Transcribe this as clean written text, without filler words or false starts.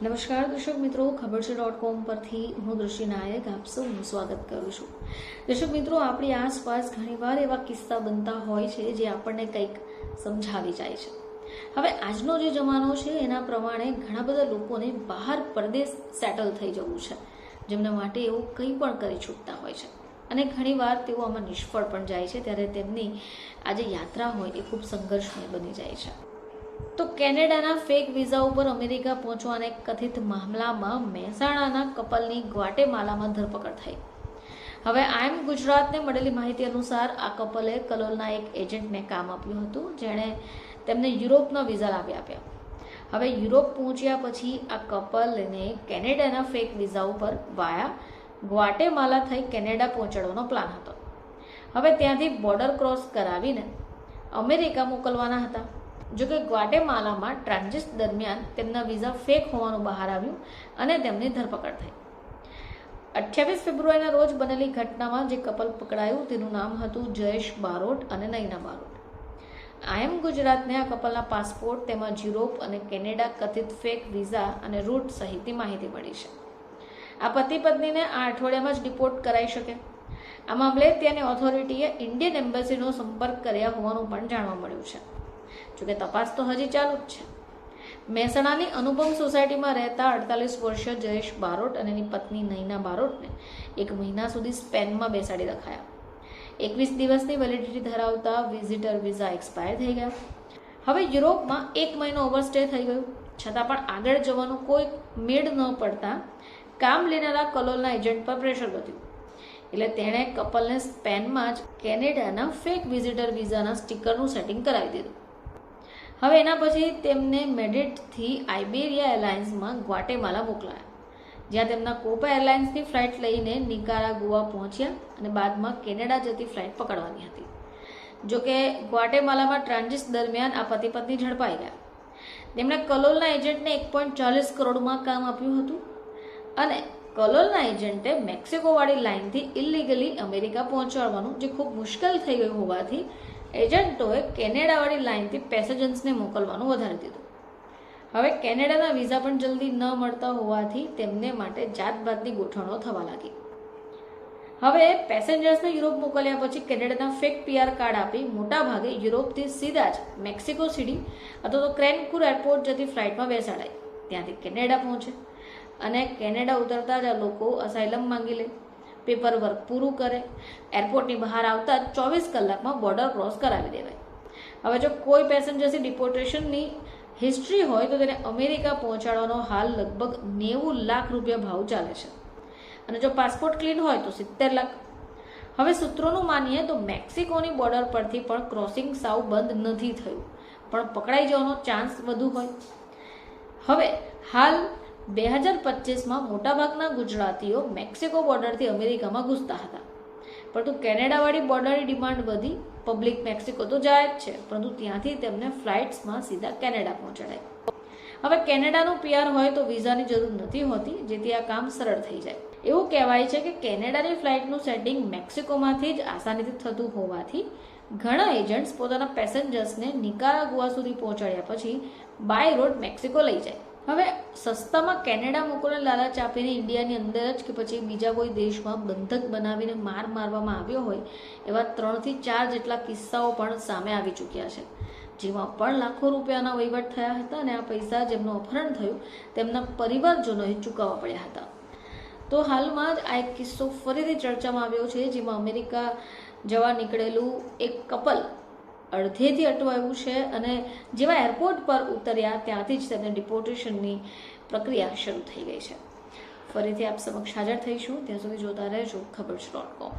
નમસ્કાર દર્શક મિત્રો, ખબર છે .com પરથી હું દૃષ્ટિ નાયક આપ સૌનું સ્વાગત કરું છું. દર્શક મિત્રો, આપણી આસપાસ ઘણીવાર એવા કિસ્સા બનતા હોય છે જે આપણને કંઈક સમજાવી જાય છે. હવે આજનો જે જમાનો છે એના પ્રમાણે ઘણા બધા લોકોને બહાર પરદેશ સેટલ થઈ જવું છે, જેમના માટે એવું કંઈ પણ કરી છૂટતા હોય છે અને ઘણીવાર તેઓ આમાં નિષ્ફળ પણ જાય છે. ત્યારે તેમની આ જે યાત્રા હોય એ ખૂબ સંઘર્ષમય બની જાય છે. તો કેનેડાના ફેક વિઝા ઉપર અમેરિકા પહોંચવાના કથિત મામલામાં મહેસાણાના કપલની ગ્વાટેમાલામાં ધરપકડ થઈ. હવે આઈએમ ગુજરાતને મળેલી માહિતી અનુસાર આ કપલે કલોલના એક એજન્ટને કામ આપ્યું હતું, જેણે તેમને યુરોપના વિઝા લાવી આપ્યા. હવે યુરોપ પહોંચ્યા પછી આ કપલને કેનેડાના ફેક વિઝા ઉપર વાયા ગ્વાટેમાલા થઈ કેનેડા પહોંચાડવાનો પ્લાન હતો. હવે ત્યાંથી બોર્ડર ક્રોસ કરાવીને અમેરિકા મોકલવાના હતા. જોકે ગ્વાટેમાલામાં ટ્રાન્ઝિટ દરમિયાન તેમના વિઝા ફેક હોવાનું બહાર આવ્યું અને તેમની ધરપકડ થઈ. 28 ફેબ્રુઆરીના રોજ બનેલી ઘટનામાં જે કપલ પકડાયું તેનું નામ હતું જયેશ બારોટ અને નયના બારોટ. આઈએમ ગુજરાતને આ કપલના પાસપોર્ટ તેમજ યુરોપ અને કેનેડા કથિત ફેક વિઝા અને રૂટ સહિતની માહિતી મળી છે. આ પતિ પત્નીને આ અઠવાડિયામાં જ ડિપોર્ટ કરાઈ શકે. આ મામલે ત્યાંની ઓથોરિટીએ ઇન્ડિયન એમ્બેસીનો સંપર્ક કર્યા હોવાનું પણ જાણવા મળ્યું છે. જોકે તપાસ તો હજી ચાલુ જ છે. મહેસાણાની અનુપમ સોસાયટીમાં રહેતા 48 વર્ષીય જયેશ બારોટ અને એની પત્ની નયના બારોટને 1 મહિના સુધી સ્પેનમાં બેસાડી રખાયા. 21 દિવસની વેલિડિટી ધરાવતા વિઝિટર વિઝા એક્સપાયર થઈ ગયા. હવે યુરોપમાં 1 મહિનો ઓવરસ્ટે થઈ ગયું, છતાં પણ આગળ જવાનું કોઈ મેળ ન પડતા કામ લેનારા કલોલના એજન્ટ પર પ્રેશર વધ્યું. એટલે તેણે કપલને સ્પેનમાં જ કેનેડાના ફેક વિઝિટર વિઝાના સ્ટીકરનું સેટિંગ કરાવી દીધું. હવે એના પછી તેમને મેડ્રિડથી આઇબેરિયા એરલાઇન્સમાં ગ્વાટેમાલા મોકલાયા, જ્યાં તેમના કોપા એરલાઇન્સની ફ્લાઇટ લઈને નિકારાગુઆ પહોંચ્યા અને બાદમાં કેનેડા જતી ફ્લાઇટ પકડવાની હતી. જોકે ગ્વાટેમાલામાં ટ્રાન્ઝિટ દરમિયાન આ પતિ પત્ની ઝડપાઈ ગયા. તેમણે કલોલના એજન્ટને 1.40 કરોડમાં કામ આપ્યું હતું અને કલોલના એજન્ટે મેક્સિકોવાળી લાઇનથી ઇલીગલી અમેરિકા પહોંચાડવાનું, જે ખૂબ મુશ્કેલ થઈ ગયું હોવાથી એજન્ટોએ કેનેડાવાળી લાઇનથી પેસેન્જર્સને મોકલવાનું વધારી દીધું. હવે કેનેડાના વિઝા પણ જલ્દી ન મળતા હોવાથી તેમને માટે જાતભાતની ગોઠવણો થવા લાગી. હવે પેસેન્જર્સને યુરોપ મોકલ્યા પછી કેનેડાના ફેક પીઆર કાર્ડ આપી મોટાભાગે યુરોપથી સીધા જ મેક્સિકો સિટી અથવા તો ક્રેનકુર એરપોર્ટ જતી ફ્લાઇટમાં બેસાડાય. ત્યાંથી કેનેડા પહોંચે અને કેનેડા ઉતરતા જ આ લોકો અસાઇલમ માંગી લે, પેપર વર્ક પૂરું કરે, એરપોર્ટની બહાર આવતા 24 કલાકમાં બોર્ડર ક્રોસ કરાવી દેવાય. હવે જો કોઈ પેસેન્જર્સની ડિપોર્ટેશનની હિસ્ટ્રી હોય તો તેને અમેરિકા પહોંચાડવાનો હાલ લગભગ 90 લાખ રૂપિયા ભાવ ચાલે છે અને જો પાસપોર્ટ ક્લીન હોય તો 70 લાખ. હવે સૂત્રોનું માનીએ તો મેક્સિકોની બોર્ડર પરથી પણ ક્રોસિંગ સાવ બંધ નથી થયું, પણ પકડાઈ જવાનો ચાન્સ વધુ હોય. હવે હાલ 2025માં મોટાભાગના ગુજરાતીઓ મેક્સિકો બોર્ડરથી અમેરિકામાં ઘૂસતા હતા, પરંતુ કેનેડાવાળી બોર્ડરની ડિમાન્ડ વધી. પબ્લિક મેક્સિકો તો જાય જ છે, પરંતુ ત્યાંથી તેમને ફ્લાઇટ્સમાં સીધા કેનેડા પહોંચાડાય. હવે કેનેડાનું પીઆર હોય તો વિઝાની જરૂર નથી હોતી, જેથી આ કામ સરળ થઈ જાય. એવું કહેવાય છે કે કેનેડાની ફ્લાઇટનું સેટિંગ મેક્સિકોમાંથી જ આસાનીથી થતું હોવાથી ઘણા એજન્ટ્સ પોતાના પેસેન્જર્સને નિકારાગુઆ સુધી પહોંચાડ્યા પછી બાય રોડ મેક્સિકો લઈ જાય. હવે સસ્તામાં કેનેડા મોકલવાની લાલચ આપીને ઇન્ડિયાની અંદર જ કે પછી બીજા કોઈ દેશમાં બંધક બનાવીને મારવામાં આવ્યો હોય એવા 3 થી 4 જેટલા કિસ્સાઓ પણ સામે આવી ચૂક્યા છે, જેમાં પણ લાખો રૂપિયાના વહીવટ થયા હતા અને આ પૈસા જેમનું અપહરણ થયું તેમના પરિવારજનોએ ચૂકવવા પડ્યા હતા. તો હાલમાં જ આ એક કિસ્સો ફરીથી ચર્ચામાં આવ્યો છે, જેમાં અમેરિકા જવા નીકળેલું એક કપલ અડધેથી અટવાયું છે અને જેવા એરપોર્ટ પર ઉતર્યા ત્યાંથી જ તેમને ડિપોર્ટેશનની પ્રક્રિયા શરૂ થઈ ગઈ છે. ફરીથી આપ સમક્ષ હાજર થઈશું, ત્યાં સુધી જોતા રહેજો ખબર છે .com.